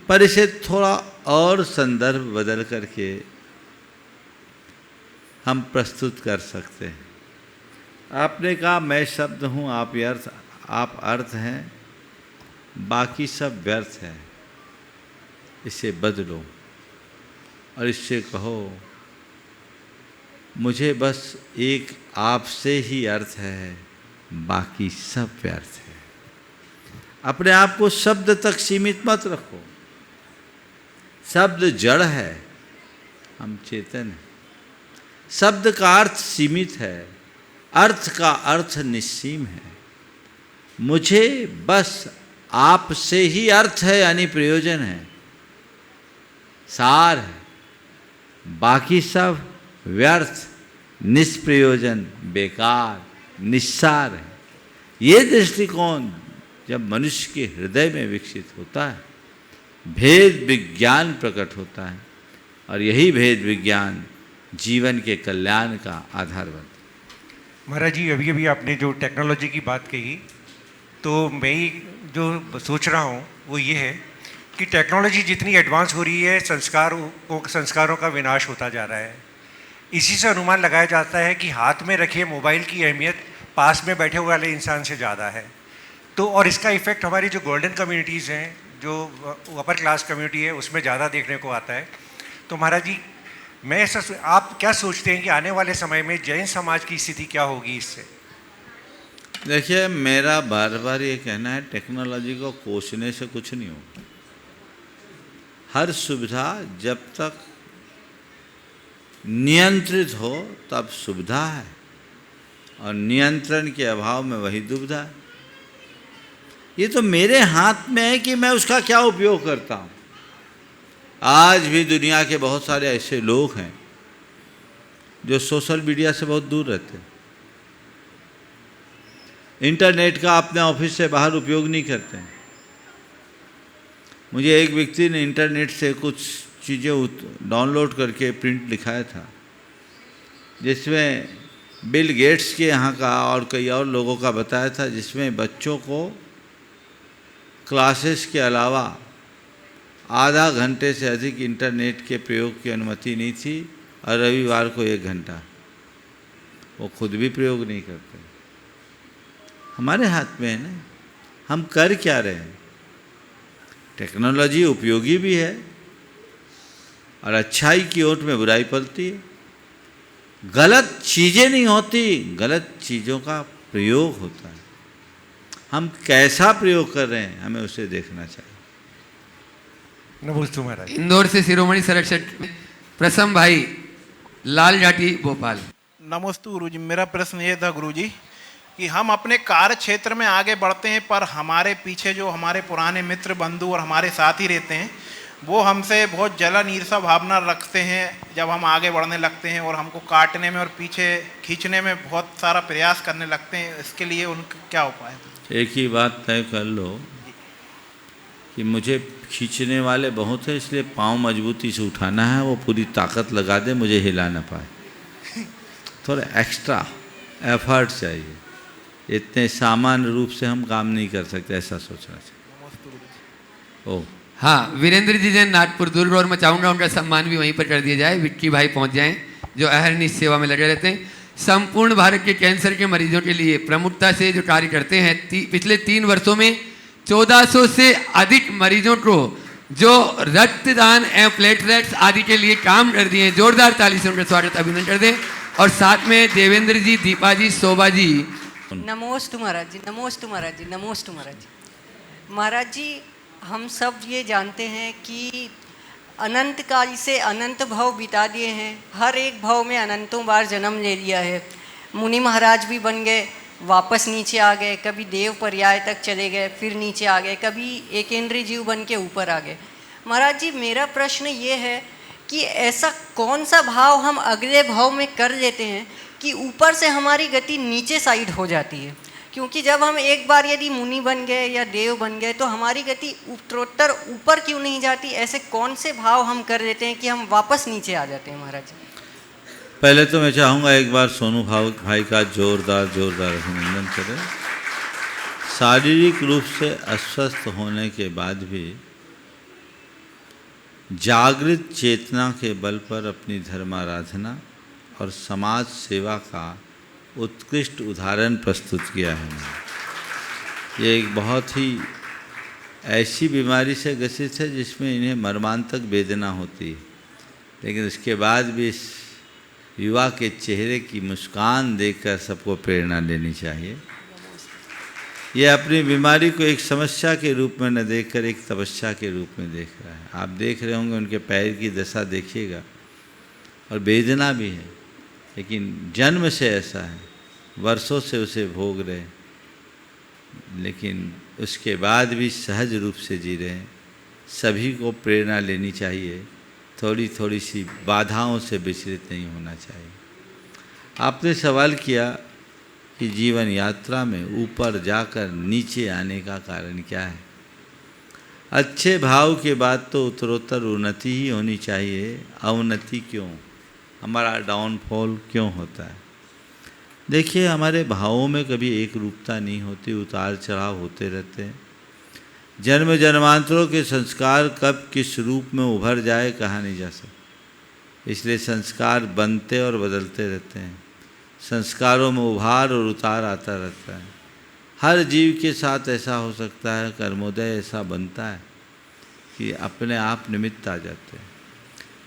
पर इसे थोड़ा और संदर्भ बदल करके हम प्रस्तुत कर सकते हैं। आपने कहा मैं शब्द हूँ, आप अर्थ हैं, बाकी सब व्यर्थ है। इसे बदलो और इससे कहो मुझे बस एक आपसे ही अर्थ है, बाकी सब व्यर्थ है। अपने आप को शब्द तक सीमित मत रखो। शब्द जड़ है, हम चेतन हैं। शब्द का अर्थ सीमित है, अर्थ का अर्थ निस्सीम है। मुझे बस आपसे ही अर्थ है यानी प्रयोजन है, सार है, बाकी सब व्यर्थ, निष्प्रयोजन, बेकार, निस्सार है। ये दृष्टिकोण जब मनुष्य के हृदय में विकसित होता है, भेद विज्ञान प्रकट होता है और यही भेद विज्ञान जीवन के कल्याण का आधार बनता है। महाराज जी, अभी अभी आपने जो टेक्नोलॉजी की बात कही, तो मैं ही जो सोच रहा हूँ वो ये है कि टेक्नोलॉजी जितनी एडवांस हो रही है, संस्कारों का विनाश होता जा रहा है। इसी से अनुमान लगाया जाता है कि हाथ में रखे मोबाइल की अहमियत पास में बैठे हुए वाले इंसान से ज़्यादा है। तो और इसका इफ़ेक्ट हमारी जो गोल्डन कम्युनिटीज़ हैं, जो अपर क्लास कम्युनिटी है, उसमें ज़्यादा देखने को आता है। तो महाराज जी, आप क्या सोचते हैं कि आने वाले समय में जैन समाज की स्थिति क्या होगी इससे? देखिए, मेरा बार बार ये कहना है, टेक्नोलॉजी को कोसने से कुछ नहीं होगा। हर सुविधा जब तक नियंत्रित हो तब सुविधा है, और नियंत्रण के अभाव में वही दुविधा है। ये तो मेरे हाथ में है कि मैं उसका क्या उपयोग करता हूँ। आज भी दुनिया के बहुत सारे ऐसे लोग हैं जो सोशल मीडिया से बहुत दूर रहते हैं, इंटरनेट का अपने ऑफिस से बाहर उपयोग नहीं करते हैं। मुझे एक व्यक्ति ने इंटरनेट से कुछ चीज़ें डाउनलोड करके प्रिंट लिखाया था, जिसमें बिल गेट्स के यहाँ का और कई और लोगों का बताया था, जिसमें बच्चों को क्लासेस के अलावा आधा घंटे से अधिक इंटरनेट के प्रयोग की अनुमति नहीं थी, और रविवार को 1 घंटा। वो खुद भी प्रयोग नहीं करते। हमारे हाथ में है ना, हम कर क्या रहे हैं। टेक्नोलॉजी उपयोगी भी है और अच्छाई की ओट में बुराई पलती है। गलत चीज़ें नहीं होती, गलत चीज़ों का प्रयोग होता है। हम कैसा प्रयोग कर रहे हैं, हमें उसे देखना चाहिए। नमस्ते महाराज। इंदौर से शिरोमणि सरक्षक प्रसम भाई, लाल जाटी, भोपाल। नमस्ते गुरुजी। मेरा प्रश्न ये था गुरुजी कि हम अपने कार्य क्षेत्र में आगे बढ़ते हैं, पर हमारे पीछे जो हमारे पुराने मित्र बंधु और हमारे साथी रहते हैं, वो हमसे बहुत जलन ईर्षा भावना रखते हैं जब हम आगे बढ़ने लगते हैं, और हमको काटने में और पीछे खींचने में बहुत सारा प्रयास करने लगते हैं। इसके लिए उनका क्या उपाय है? एक ही बात तय कर लो कि मुझे खींचने वाले बहुत है, इसलिए पाँव मजबूती से उठाना है, वो पूरी ताकत लगा दे, मुझे हिला ना पाए। थोड़ा एक्स्ट्रा एफर्ट चाहिए, इतने सामान्य रूप से हम काम नहीं कर सकते, ऐसा सोचना चाहिए। ओह हाँ, वीरेंद्र जी जैन नागपुर दूर, और मैं चाहूँगा उनका सम्मान भी वहीं पर कर दिया जाए। विक्की भाई पहुँच जाएं, जो अहरनिश सेवा में लगे रहते हैं। संपूर्ण भारत के कैंसर के मरीजों के लिए प्रमुखता से जो कार्य करते हैं। पिछले 3 वर्षों में 1400 से अधिक मरीजों को जो रक्तदान एवं प्लेटलेट्स आदि के लिए काम कर दिए हैं। जोरदार ताली से उनका स्वागत अभिनंदन कर दें। और साथ में देवेंद्र जी, दीपा जी, शोभा जी। नमोस्तु महाराज जी, नमोस्तु महाराज जी, नमोस्तु महाराज जी। महाराज जी, हम सब ये जानते हैं कि अनंत काल से अनंत भव बिता दिए हैं, हर एक भव में अनंतों बार जन्म ले लिया है। मुनि महाराज भी बन गए, वापस नीचे आ गए, कभी देव पर्याय तक चले गए, फिर नीचे आ गए, कभी एकेंद्रीय जीव बन के ऊपर आ गए। महाराज जी, मेरा प्रश्न ये है कि ऐसा कौन सा भाव हम अगले भाव में कर लेते हैं कि ऊपर से हमारी गति नीचे साइड हो जाती है? क्योंकि जब हम एक बार यदि मुनि बन गए या देव बन गए तो हमारी गति उत्तरोत्तर ऊपर क्यों नहीं जाती? ऐसे कौन से भाव हम कर देते हैं कि हम वापस नीचे आ जाते हैं महाराज? पहले तो मैं चाहूँगा एक बार सोनू भाई का जोरदार अभिनंदन करें। शारीरिक रूप से अस्वस्थ होने के बाद भी जागृत चेतना के बल पर अपनी धर्माराधना और समाज सेवा का उत्कृष्ट उदाहरण प्रस्तुत किया है। ये एक बहुत ही ऐसी बीमारी से ग्रसित है जिसमें इन्हें मर्मांतक वेदना होती है, लेकिन उसके बाद भी इस युवा के चेहरे की मुस्कान देखकर सबको प्रेरणा लेनी चाहिए। ये अपनी बीमारी को एक समस्या के रूप में न देखकर एक तपस्या के रूप में देख रहा है। आप देख रहे होंगे उनके पैर की दशा देखिएगा, और वेदना भी है, लेकिन जन्म से ऐसा है, वर्षों से उसे भोग रहे, लेकिन उसके बाद भी सहज रूप से जी रहे हैं। सभी को प्रेरणा लेनी चाहिए, थोड़ी थोड़ी सी बाधाओं से विचलित नहीं होना चाहिए। आपने सवाल किया कि जीवन यात्रा में ऊपर जाकर नीचे आने का कारण क्या है। अच्छे भाव के बाद तो उत्तरोत्तर उन्नति ही होनी चाहिए, अवनति क्यों, हमारा डाउनफॉल क्यों होता है। देखिए, हमारे भावों में कभी एक रूपता नहीं होती, उतार चढ़ाव होते रहते हैं। जन्म जन्मांतरों के संस्कार कब किस रूप में उभर जाए कहा नहीं जा सकता, इसलिए संस्कार बनते और बदलते रहते हैं। संस्कारों में उभार और उतार आता रहता है। हर जीव के साथ ऐसा हो सकता है, कर्मोदय ऐसा बनता है कि अपने आप निमित्त आ जाते हैं।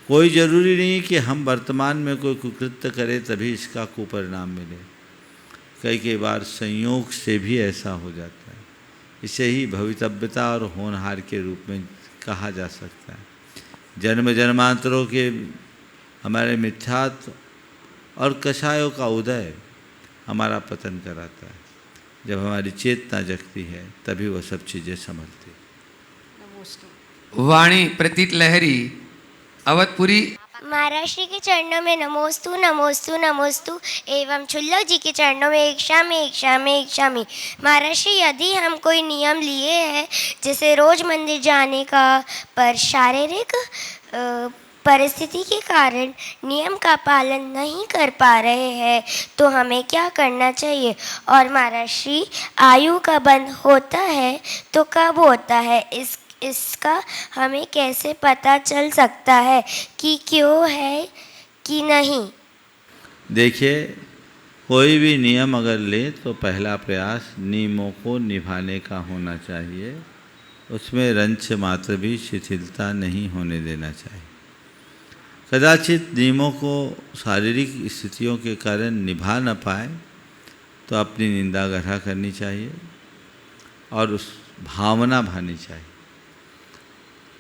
कोई ज़रूरी नहीं कि हम वर्तमान में कोई कुकृत्य करें तभी इसका कुपरिणाम मिले। कई बार संयोग से भी ऐसा हो जाता है। इसे ही भवितव्यता और होनहार के रूप में कहा जा सकता है। जन्म जन्मांतरों के हमारे मिथ्यात्व और कषायों का उदय हमारा पतन कराता है। जब हमारी चेतना जगती है तभी वह सब चीज़ें संभलती है। वाणी प्रतीत लहरी अवधपुरी। महाराष्ट्र के चरणों में नमोस्तु नमोस्तु नमोस्तु एवं छुल्लक जी के चरणों में एक शामी। महाराष्ट्र, यदि हम कोई नियम लिए हैं जैसे रोज मंदिर जाने का, पर शारीरिक परिस्थिति के कारण नियम का पालन नहीं कर पा रहे हैं तो हमें क्या करना चाहिए? और महाराष्ट्र, आयु का बंध होता है तो कब होता है? इसका हमें कैसे पता चल सकता है कि क्यों है कि नहीं? देखिए, कोई भी नियम अगर ले तो पहला प्रयास नियमों को निभाने का होना चाहिए। उसमें रंच मात्र भी शिथिलता नहीं होने देना चाहिए। कदाचित नियमों को शारीरिक स्थितियों के कारण निभा न पाए तो अपनी निंदा ग्रह करनी चाहिए और उस भावना भानी चाहिए।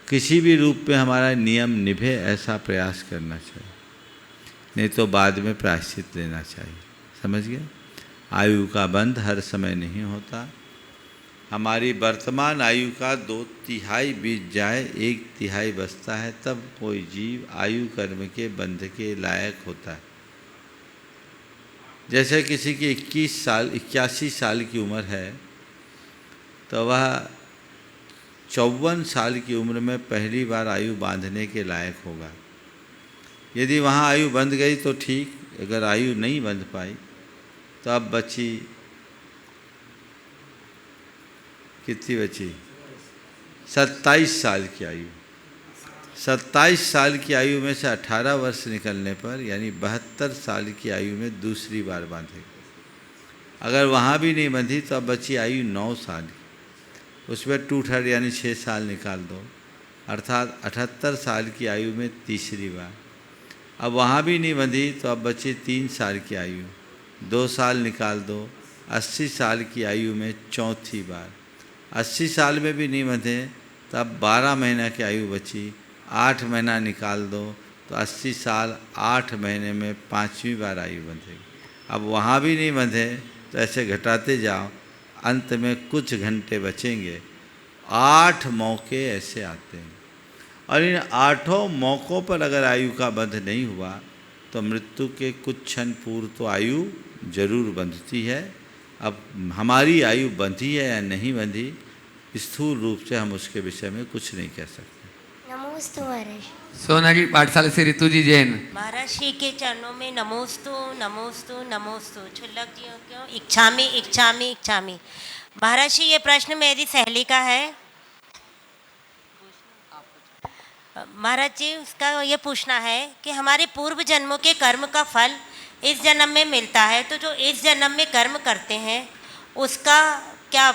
किसी भी रूप में हमारा नियम निभे ऐसा प्रयास करना चाहिए, नहीं तो बाद में प्रायश्चित लेना चाहिए। समझ गए? आयु का बंध हर समय नहीं होता। हमारी वर्तमान आयु का 2/3 बीत जाए, 1/3 बचता है, तब कोई जीव आयु कर्म के बंध के लायक होता है। जैसे किसी की 81 साल की उम्र है तो वह 54 साल की उम्र में पहली बार आयु बांधने के लायक होगा। यदि वहाँ आयु बंध गई तो ठीक, अगर आयु नहीं बंध पाई तो अब बची, कितनी बची? 27 साल की आयु। 27 साल की आयु में से 18 वर्ष निकलने पर यानी 72 साल की आयु में दूसरी बार बांधेगी। अगर वहाँ भी नहीं बंधी तो अब बची आयु 9 साल की, उसमें 2/3 यानी 6 साल निकाल दो, अर्थात 78 साल की आयु में तीसरी बार। अब वहाँ भी नहीं बंधी तो अब बची 3 साल की आयु, 2 साल निकाल दो, 80 साल की आयु में चौथी बार। 80 साल में भी नहीं बंधे तब 12 महीना की आयु बची, 8 महीना निकाल दो तो 80 साल 8 महीने में 5वीं बार आयु बंधेगी। अब वहाँ भी नहीं बंधे तो ऐसे घटाते जाओ, अंत में कुछ घंटे बचेंगे। 8 मौके ऐसे आते हैं और इन 8 मौक़ों पर अगर आयु का बंध नहीं हुआ तो मृत्यु के कुछ क्षण पूर्व तो आयु जरूर बंधती है, अब हमारी आयु बंधी है या नहीं बंधी, स्थूल रूप से हम उसके विषय में कुछ नहीं कह सकते। नमोस्तु महाराज। सोना की पाठशाला से ऋतु जी जैन। महाराज श्री के चरणों में नमोस्तु नमोस्तु नमोस्तु। क्षुल्लक जी क्यों इच्छामी इच्छामी इच्छामी। महाराज श्री, ये प्रश्न मेरी सहेली का है। महाराज जी, उसका ये पूछना है कि हमारे पूर्व जन्मों के कर्म का फल इस जन्म में मिलता है, तो जो इस जन्म में कर्म करते हैं उसका क्या,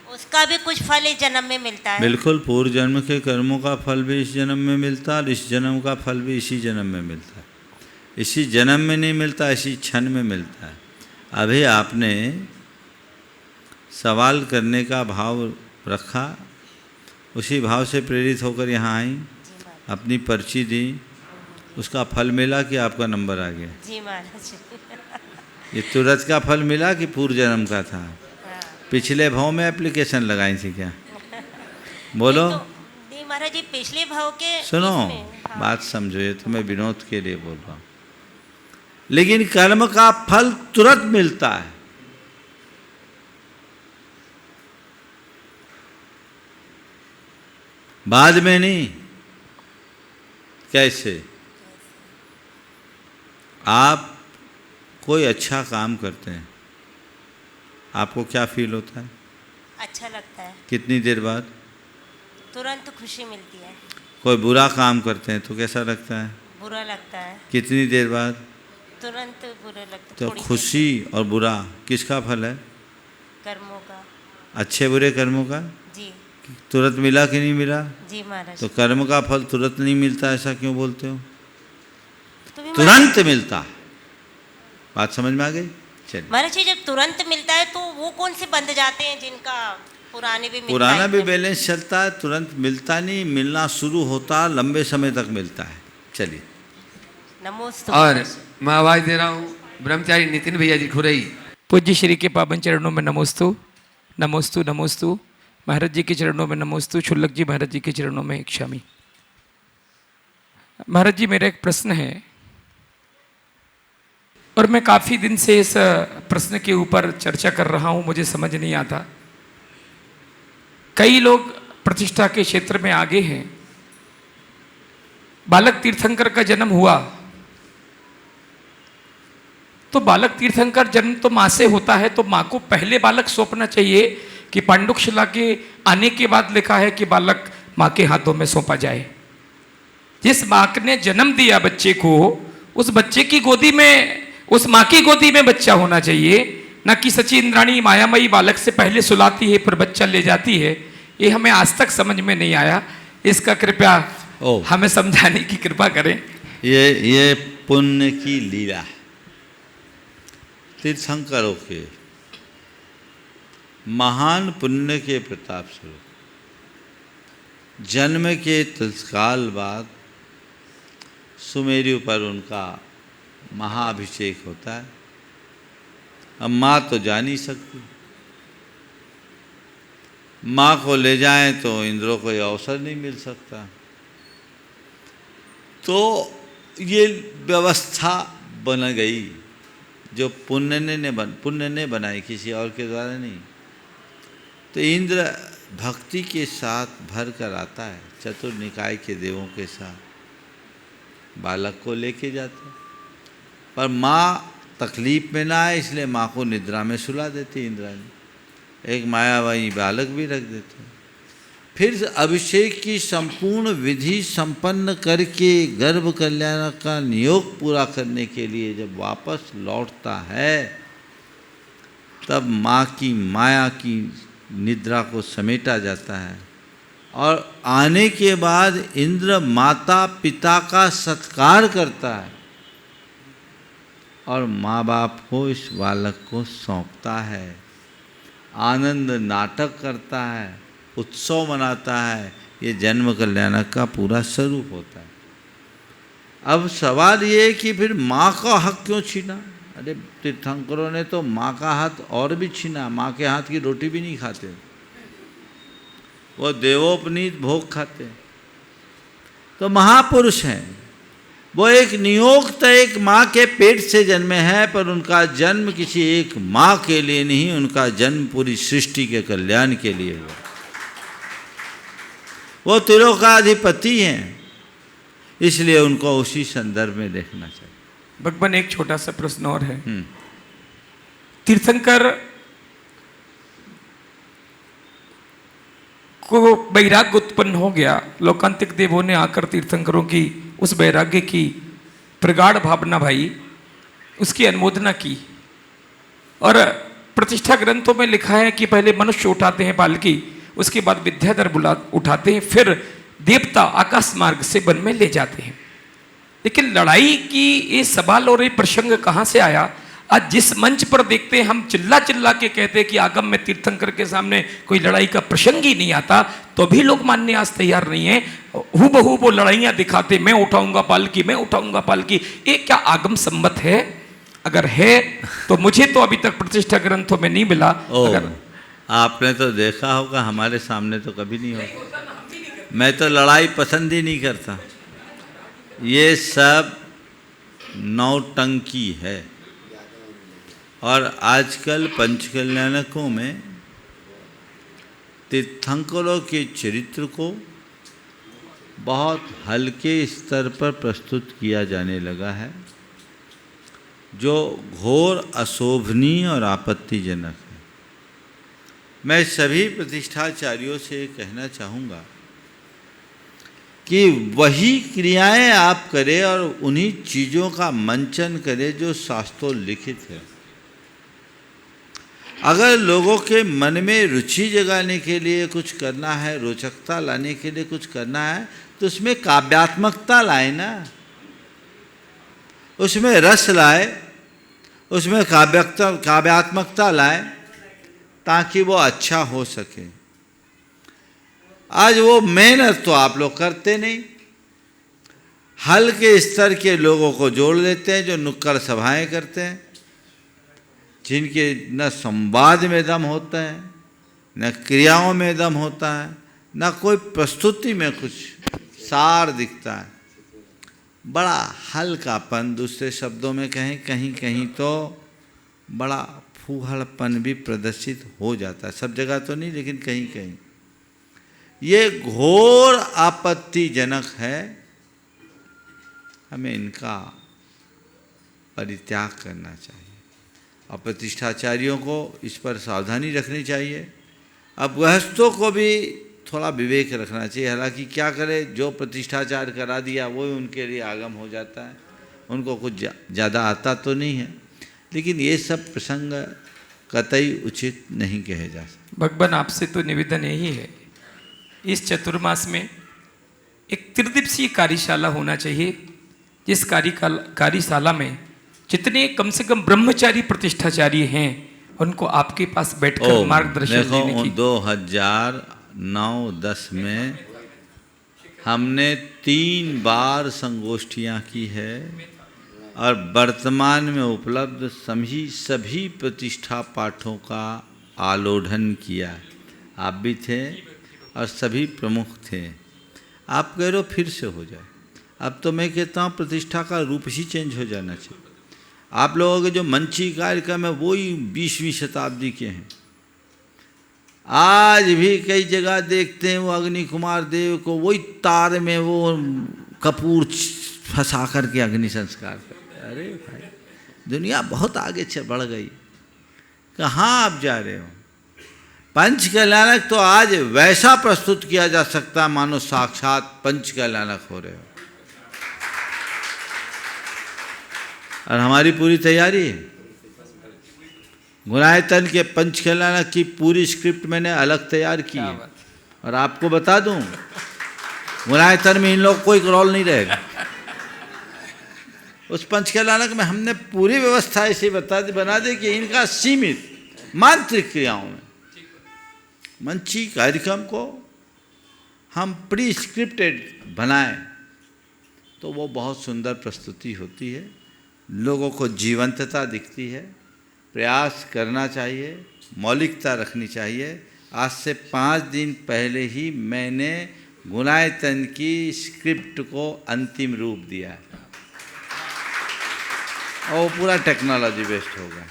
उसका भी कुछ फल इस जन्म में मिलता है? बिल्कुल, पूर्व जन्म के कर्मों का फल भी इस जन्म में मिलता है और इस जन्म का फल भी इसी जन्म में मिलता है। इसी जन्म में नहीं मिलता, इसी क्षण में मिलता है। अभी आपने सवाल करने का भाव रखा, उसी भाव से प्रेरित होकर यहाँ आई, अपनी पर्ची दी, उसका फल मिला कि आपका नंबर आ गया? जी महाराज। ये तुरंत का फल मिला कि पूर्व जन्म का था? पिछले भाव में एप्लीकेशन लगाई थी क्या? बोलो। नहीं महाराज जी, पिछले भाव के सुनो, बात समझो, ये तो मैं विनोद के लिए बोल रहा हूँ। लेकिन कर्म का फल तुरंत मिलता है। बाद में नहीं। कैसे? आप कोई अच्छा काम करते हैं, आपको क्या फील होता है? अच्छा लगता है। कितनी देर बाद? तुरंत खुशी मिलती है। कोई बुरा काम करते हैं तो कैसा लगता है? बुरा लगता है। कितनी देर बाद? तुरंत बुरा लगता है। तो थोड़ी खुशी और बुरा किसका फल है? कर्मों का। अच्छे बुरे कर्मों का? जी। तुरंत मिला कि नहीं मिला? जी महाराज। तो कर्म का फल तुरंत नहीं मिलता, ऐसा क्यों बोलते हो? तो तुरंत मिलता है। बात समझ में आ गई? चलिए। महाराज जी, जब तुरंत मिलता है तो वो कौन से बंध जाते हैं जिनका पुराने भी पुराना भी बैलेंस चलता है, तुरंत मिलता नहीं, मिलना शुरू होता लंबे समय तक मिलता है। चलिए। नमोस्तु। और मैं आवाज दे रहा हूँ ब्रह्मचारी नितिन भैया जी खुरई। पूज्य श्री के पावन चरणों में नमोस्तु नमोस्तु नमोस्तु। महाराज जी के चरणों में नमोस्तु। क्षुल्लक जी महाराज जी के चरणों में क्षामी। महाराज जी, मेरा एक प्रश्न है और मैं काफ़ी दिन से इस प्रश्न के ऊपर चर्चा कर रहा हूँ, मुझे समझ नहीं आता। कई लोग प्रतिष्ठा के क्षेत्र में आगे हैं। बालक तीर्थंकर का जन्म हुआ तो बालक तीर्थंकर जन्म तो माँ से होता है, तो माँ को पहले बालक सौंपना चाहिए कि पांडुशिला के आने के बाद लिखा है कि बालक माँ के हाथों में सौंपा जाए? जिस माँ ने जन्म दिया बच्चे को, उस बच्चे की गोदी में, उस माँ की गोदी में बच्चा होना चाहिए, न कि सची इंद्राणी मायामयी बालक से पहले सुलाती है फिर बच्चा ले जाती है। ये हमें आज तक समझ में नहीं आया। इसका कृपया हमें समझाने की कृपा करें। ये पुण्य की लीला है। तीर्थंकरों के महान पुण्य के प्रताप स्वरूप जन्म के तत्काल बाद सुमेरु पर उनका महाअभिषेक होता है। अब माँ तो जा नहीं सकती, माँ को ले जाएं तो इंद्रों को ये अवसर नहीं मिल सकता। तो ये व्यवस्था बन गई जो पुण्य ने बनाई, किसी और के द्वारा नहीं। तो इंद्र भक्ति के साथ भर कर आता है, चतुर्निकाय के देवों के साथ बालक को लेके जाता है। पर माँ तकलीफ में ना आए इसलिए माँ को निद्रा में सुला देती इंद्राणी। एक मायावाही बालक भी रख देते। फिर अभिषेक की संपूर्ण विधि संपन्न करके गर्भ कल्याण का नियोग पूरा करने के लिए जब वापस लौटता है, तब माँ की माया की निद्रा को समेटा जाता है। और आने के बाद इंद्र माता पिता का सत्कार करता है और माँ बाप को इस बालक को सौंपता है। आनंद नाटक करता है, उत्सव मनाता है। ये जन्म कल्याण का पूरा स्वरूप होता है। अब सवाल ये है कि फिर माँ का हक क्यों छीना? अरे तीर्थंकरों ने तो माँ का हाथ और भी छीना, माँ के हाथ की रोटी भी नहीं खाते, वो देवोपनीत भोग खाते। तो महापुरुष हैं, वो एक नियोक्त एक माँ के पेट से जन्मे हैं, पर उनका जन्म किसी एक माँ के लिए नहीं, उनका जन्म पूरी सृष्टि के कल्याण के लिए हुआ। वो तीरों का अधिपति हैं, इसलिए उनको उसी संदर्भ में देखना चाहिए। भगवान एक छोटा सा प्रश्न और है। तीर्थंकर को वैराग्य उत्पन्न हो गया, लोकांतिक देवों ने आकर तीर्थंकरों की उस वैराग्य की प्रगाढ़ भावना भाई उसकी अनुमोदना की, और प्रतिष्ठा ग्रंथों में लिखा है कि पहले मनुष्य उठाते हैं पालकी, उसके बाद विद्याधर उठाते हैं, फिर देवता आकाश मार्ग से वन में ले जाते हैं। लेकिन लड़ाई की ये सवाल और ये प्रसंग कहाँ से आया? आज जिस मंच पर देखते हैं हम चिल्ला चिल्ला के कहते हैं कि आगम में तीर्थंकर के सामने कोई लड़ाई का प्रसंग ही नहीं आता, तो भी लोग मानने आज तैयार नहीं है। हूबहू वो लड़ाइयाँ दिखाते, मैं उठाऊंगा पालकी, मैं उठाऊंगा पालकी। ये क्या आगम सम्मत है? अगर है तो मुझे तो अभी तक प्रतिष्ठा ग्रंथों में नहीं मिला। अगर आपने तो देखा होगा, हमारे सामने तो कभी नहीं होगा। मैं तो लड़ाई पसंद ही नहीं करता। ये सब नौटंकी है। और आजकल पंचकल्याणकों में तीर्थंकरों के चरित्र को बहुत हल्के स्तर पर प्रस्तुत किया जाने लगा है, जो घोर अशोभनीय और आपत्तिजनक है। मैं सभी प्रतिष्ठाचार्यों से कहना चाहूँगा कि वही क्रियाएं आप करें और उन्हीं चीज़ों का मंचन करें जो शास्त्रों लिखित है। अगर लोगों के मन में रुचि जगाने के लिए कुछ करना है, रोचकता लाने के लिए कुछ करना है, तो उसमें काव्यात्मकता लाए ना, उसमें रस लाए, उसमें काव्यात्मकता लाए, ताकि वो अच्छा हो सके। आज वो मेहनत तो आप लोग करते नहीं, हल्के स्तर के लोगों को जोड़ लेते हैं जो नुक्कड़ सभाएं करते हैं, जिनके न संवाद में दम होता है, न क्रियाओं में दम होता है, न कोई प्रस्तुति में कुछ सार दिखता है। बड़ा हल्कापन, दूसरे शब्दों में कहें कहीं कहीं तो बड़ा फूहड़पन भी प्रदर्शित हो जाता है। सब जगह तो नहीं, लेकिन कहीं कहीं ये घोर आपत्तिजनक है। हमें इनका परित्याग करना चाहिए और प्रतिष्ठाचार्यों को इस पर सावधानी रखनी चाहिए। अब गृहस्थों को भी थोड़ा विवेक रखना चाहिए। हालांकि क्या करे, जो प्रतिष्ठाचार करा दिया वो उनके लिए आगम हो जाता है, उनको कुछ ज़्यादा आता तो नहीं है। लेकिन ये सब प्रसंग कतई उचित नहीं कहे जा सकते। भगवान आपसे तो निवेदन यही है, इस चतुर्मास में एक त्रिदिवसीय कार्यशाला होना चाहिए, जिस कार्यशाला में जितने कम से कम ब्रह्मचारी प्रतिष्ठाचारी हैं उनको आपके पास बैठकर मार्गदर्शन देने की। 2009-10 में हमने 3 बार संगोष्ठियाँ की है और वर्तमान में उपलब्ध सभी प्रतिष्ठा पाठों का आलोढ़न किया। आप भी थे और सभी प्रमुख थे। आप कह रहे हो फिर से हो जाए, अब तो मैं कहता हूँ प्रतिष्ठा का रूप ही चेंज हो जाना चाहिए। आप लोगों के जो मंची कार्यक्रम है वही 20वीं शताब्दी के हैं। आज भी कई जगह देखते हैं वो अग्नि कुमार देव को वही तार में वो कपूर फंसा करके अग्नि संस्कार करते। अरे भाई, दुनिया बहुत आगे बढ़ गई, कहाँ आप जा रहे हो? पंचकल्याणक तो आज वैसा प्रस्तुत किया जा सकता है मानो साक्षात पंचकल्याणक हो रहे हो। और हमारी पूरी तैयारी है। गुणायतन के पंचकल्याणक की पूरी स्क्रिप्ट मैंने अलग तैयार की है। और आपको बता दूं, गुणायतन में इन लोग कोई रोल नहीं रहेगा। उस पंचकल्याणक में हमने पूरी व्यवस्था ऐसी बना दी कि इनका सीमित मांत्रिक क्रियाओं में मंची कार्यक्रम को हम प्री स्क्रिप्टेड बनाएं तो वो बहुत सुंदर प्रस्तुति होती है, लोगों को जीवंतता दिखती है। प्रयास करना चाहिए, मौलिकता रखनी चाहिए। आज से 5 दिन पहले ही मैंने गुणायतन की स्क्रिप्ट को अंतिम रूप दिया है। और वो पूरा टेक्नोलॉजी बेस्ड हो गया।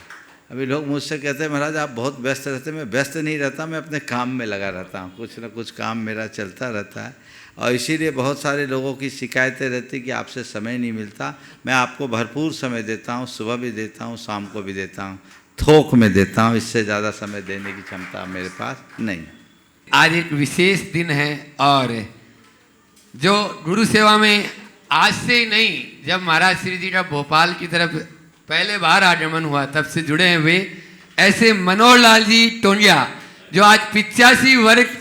अभी लोग मुझसे कहते हैं महाराज आप बहुत व्यस्त रहते हैं। मैं व्यस्त नहीं रहता, मैं अपने काम में लगा रहता हूँ, कुछ ना कुछ काम मेरा चलता रहता है। और इसीलिए बहुत सारे लोगों की शिकायतें रहती कि आपसे समय नहीं मिलता। मैं आपको भरपूर समय देता हूँ, सुबह भी देता हूँ, शाम को भी देता हूँ, थोक में देता हूँ। इससे ज़्यादा समय देने की क्षमता मेरे पास नहीं। आज एक विशेष दिन है और जो गुरु सेवा में आज से ही नहीं, जब महाराज श्री जी का भोपाल की तरफ पहले बार आगमन हुआ तब से जुड़े हैं वे ऐसे मनोहर लाल जी टोंडिया जो आज 85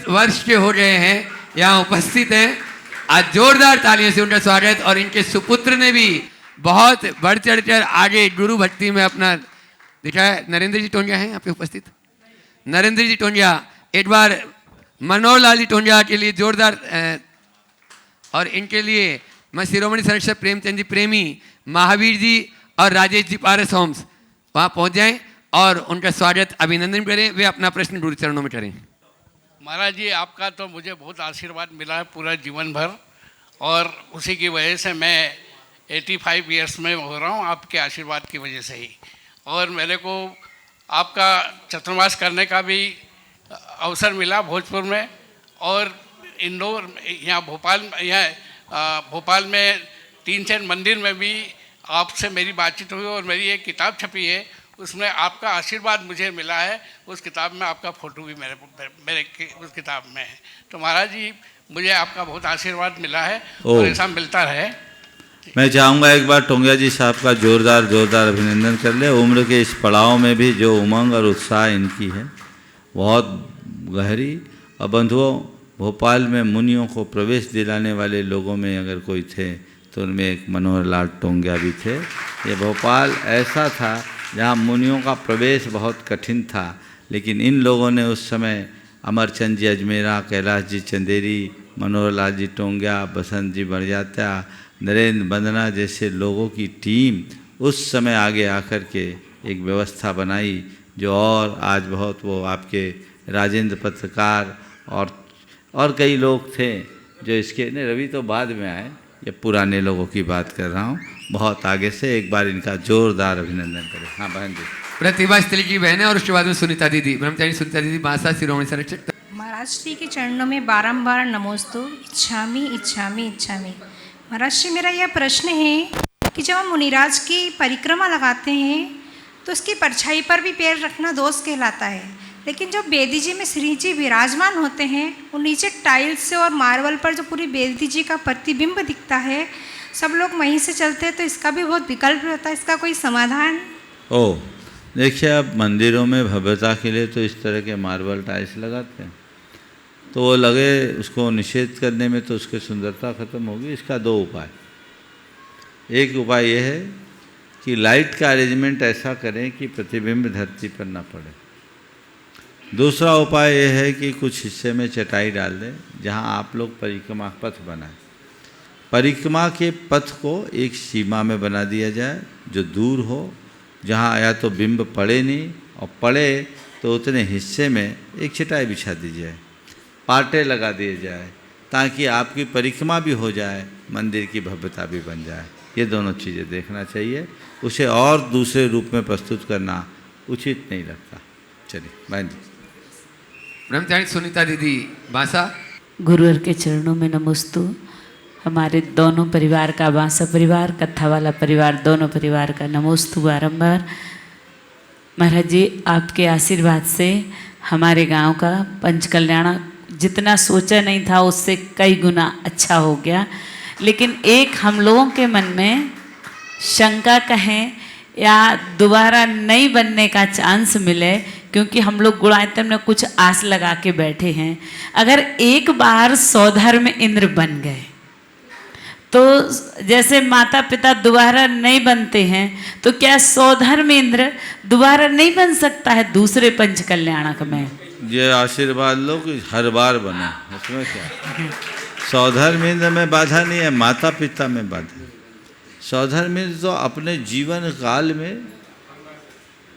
वर्ष के हो गए हैं, यहाँ उपस्थित हैं। आज जोरदार तालियों से उनका स्वागत। और इनके सुपुत्र ने भी बहुत बढ़ चढ़ कर आगे गुरु भक्ति में अपना दिखाया। नरेंद्र जी टोंडिया हैं यहाँ पे उपस्थित। नरेंद्र जी टोंडिया, एक बार मनोहर लाल जी टोंडिया के लिए जोरदार। और इनके लिए मैं शिरोमणि संरक्षक प्रेमचंद जी प्रेमी, महावीर जी और राजेश जी पारस होम्स वहाँ पहुँच जाएं और उनका स्वागत अभिनंदन करें। वे अपना प्रश्न गुरु चरणों में करें। महाराज जी, आपका तो मुझे बहुत आशीर्वाद मिला है पूरा जीवन भर, और उसी की वजह से मैं 85 ईयर्स में हो रहा हूँ, आपके आशीर्वाद की वजह से ही। और मेरे को आपका चतुर्मास करने का भी अवसर मिला भोजपुर में, और इंदौर, यहाँ भोपाल में 3-4 मंदिर में भी आपसे मेरी बातचीत हुई और मेरी एक किताब छपी है, उसमें आपका आशीर्वाद मुझे मिला है। उस किताब में आपका फ़ोटो भी मेरे उस किताब में है। तो महाराज जी, मुझे आपका बहुत आशीर्वाद मिला है और ऐसा मिलता रहे। मैं चाहूँगा एक बार टोंगिया जी साहब का जोरदार अभिनंदन कर ले। उम्र के इस पड़ाव में भी जो उमंग और उत्साह इनकी है बहुत गहरी। और बंधुओं, भोपाल में मुनियों को प्रवेश दिलाने वाले लोगों में अगर कोई थे तो उनमें एक मनोहर लाल टोंगिया भी थे। ये भोपाल ऐसा था जहाँ मुनियों का प्रवेश बहुत कठिन था, लेकिन इन लोगों ने उस समय अमरचंद जी अजमेरा, कैलाश जी चंदेरी, मनोहर लाल जी टोंगिया, बसंत जी बड़जात्या, नरेंद्र बंदना जैसे लोगों की टीम उस समय आगे आकर के एक व्यवस्था बनाई जो और आज बहुत वो आपके राजेंद्र पत्रकार और कई लोग थे जो इसके ने रवि तो बाद में आए, ये पुराने लोगों की बात कर रहा हूँ, बहुत आगे से। एक बार इनका जोरदार अभिनंदन करें। हाँ बहन जी। प्रतिभा स्त्री की बहन है और उसके बाद में सुनीता दीदी, ब्रह्मचारी सुनीता दीदी, बांसा शिरोमणि संरक्षक। महाराज श्री के चरणों में बारंबार नमोस्तु। इच्छामी इच्छामी इच्छामी। महाराज श्री, मेरा यह प्रश्न है कि जब हम मुनिराज की परिक्रमा लगाते हैं तो उसकी परछाई पर भी पैर रखना दोष कहलाता है, लेकिन जो बेदी जी में श्री जी विराजमान होते हैं वो नीचे टाइल्स से और मार्बल पर जो पूरी बेदी जी का प्रतिबिंब दिखता है, सब लोग वहीं से चलते हैं, तो इसका भी बहुत विकल्प होता है, इसका कोई समाधान? देखिए, अब मंदिरों में भव्यता के लिए तो इस तरह के मार्बल टाइल्स लगाते हैं, तो वो लगे उसको निषेध करने में तो उसकी सुंदरता खत्म होगी। इसका 2 उपाय। एक उपाय ये है कि लाइट का अरेंजमेंट ऐसा करें कि प्रतिबिंब धरती पर ना पड़े। दूसरा उपाय यह है कि कुछ हिस्से में चटाई डाल दें जहां आप लोग परिक्रमा पथ बनाएं। परिक्रमा के पथ को एक सीमा में बना दिया जाए जो दूर हो, जहां या तो बिंब पड़े नहीं, और पड़े तो उतने हिस्से में एक चटाई बिछा दी जाए, पाटे लगा दिए जाए, ताकि आपकी परिक्रमा भी हो जाए, मंदिर की भव्यता भी बन जाए। ये दोनों चीज़ें देखना चाहिए, उसे और दूसरे रूप में प्रस्तुत करना उचित नहीं लगता। चलिए बहन जी। ब्रह्मचारी सुनीता दीदी, बांसा। गुरुवर के चरणों में नमोस्तु। हमारे दोनों परिवार का, बांसा परिवार, कत्था वाला परिवार, दोनों परिवार का नमोस्तु बारंबार। महाराज जी, आपके आशीर्वाद से हमारे गांव का पंचकल्याण जितना सोचा नहीं था उससे कई गुना अच्छा हो गया। लेकिन एक हम लोगों के मन में शंका कहें या दोबारा नहीं बनने का चांस मिले, क्योंकि हम लोग गुणायतन में कुछ आस लगा के बैठे हैं। अगर एक बार सौधर में इंद्र बन गए तो जैसे माता पिता दोबारा नहीं बनते हैं, तो क्या सौधर में इंद्र दोबारा नहीं बन सकता है दूसरे पंचकल्याणक में? ये आशीर्वाद लो कि हर बार बने, उसमें क्या। सौधर में इंद्र में बाधा नहीं है, माता पिता में बाधा। सौधर में तो अपने जीवन काल में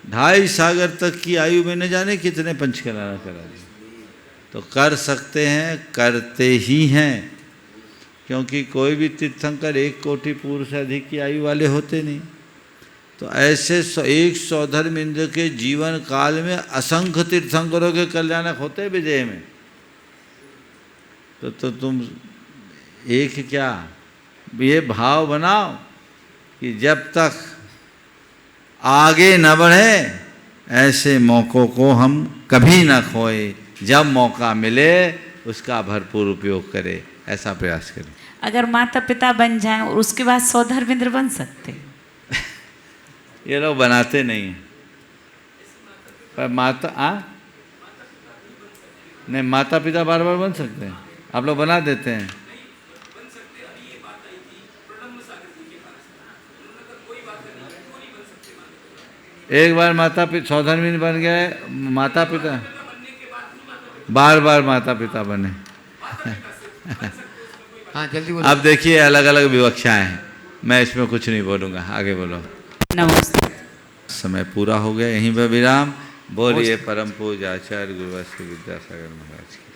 2.5 सागर तक की आयु में न जाने कितने पंचकल्याण करा दिए। तो कर सकते हैं, करते ही हैं, क्योंकि कोई भी तीर्थंकर 1 कोटि पूर्व से अधिक की आयु वाले होते नहीं। तो ऐसे एक सौधर्म इंद्र के जीवन काल में असंख्य तीर्थंकरों के कल्याणक होते विजय में। तो तुम एक क्या ये भाव बनाओ कि जब तक आगे न बढ़े ऐसे मौक़ों को हम कभी न खोए, जब मौका मिले उसका भरपूर उपयोग करें, ऐसा प्रयास करें। अगर माता पिता बन जाएं और उसके बाद सौधर्मेंद्र बन सकते हैं। ये लोग बनाते नहीं हैं, पर माता पिता बार बार बन सकते हैं, आप लोग बना देते हैं। एक बार माता पिता सौधर्मी बन गए, माता पिता बार बार माता पिता बने। हाँ जल्दी बोलो। अब देखिए अलग अलग विवक्षाएं हैं, मैं इसमें कुछ नहीं बोलूँगा, आगे बोलो। नमस्ते। समय पूरा हो गया, यहीं पर विराम। बोलिए परम पूज्य आचार्य गुरुवत्स विद्यासागर महाराज की।